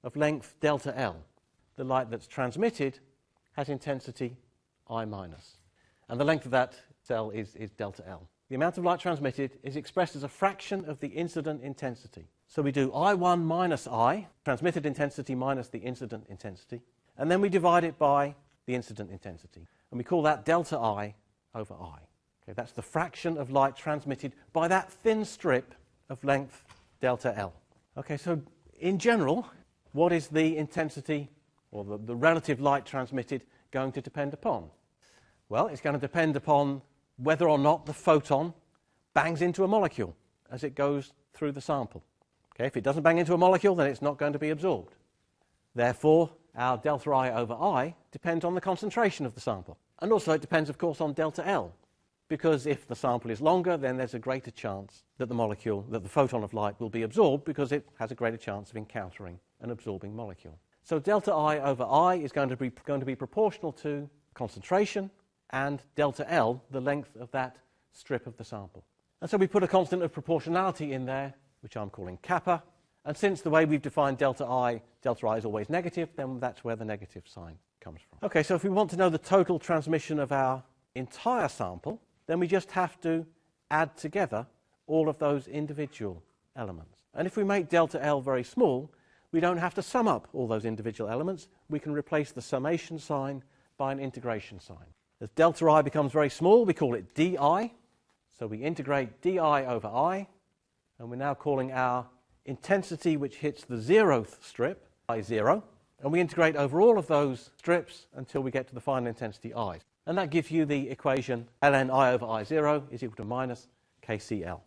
of length delta L. The light that's transmitted has intensity I minus. And the length of that cell is delta L. The amount of light transmitted is expressed as a fraction of the incident intensity. So we do I1 minus I, transmitted intensity minus the incident intensity, and then we divide it by the incident intensity. And we call that delta I over I. Okay, that's the fraction of light transmitted by that thin strip of length delta L. Okay, so in general, what is the intensity or the relative light transmitted going to depend upon? Well, it's going to depend upon whether or not the photon bangs into a molecule as it goes through the sample. Okay, if it doesn't bang into a molecule, then it's not going to be absorbed. Therefore, our delta I over I depends on the concentration of the sample. And also it depends, of course, on delta L, because if the sample is longer, then there's a greater chance that the photon of light will be absorbed because it has a greater chance of encountering an absorbing molecule. So delta I over I is going to be proportional to concentration and delta L, the length of that strip of the sample. And so we put a constant of proportionality in there, which I'm calling kappa. And since the way we've defined delta I is always negative, then that's where the negative sign comes from. Okay, so if we want to know the total transmission of our entire sample, then we just have to add together all of those individual elements. And if we make delta L very small, we don't have to sum up all those individual elements. We can replace the summation sign by an integration sign. As delta I becomes very small, we call it di. So we integrate di over I, and we're now calling our intensity which hits the zeroth strip I0, and we integrate over all of those strips until we get to the final intensity I. And that gives you the equation ln I over I0 is equal to minus kcl,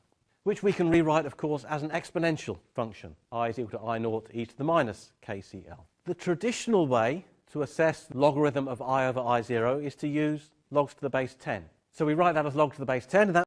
which we can rewrite, of course, as an exponential function. I is equal to I naught e to the minus kcl. The traditional way to assess logarithm of I over I0 is to use logs to the base 10. So we write that as log to the base 10, and that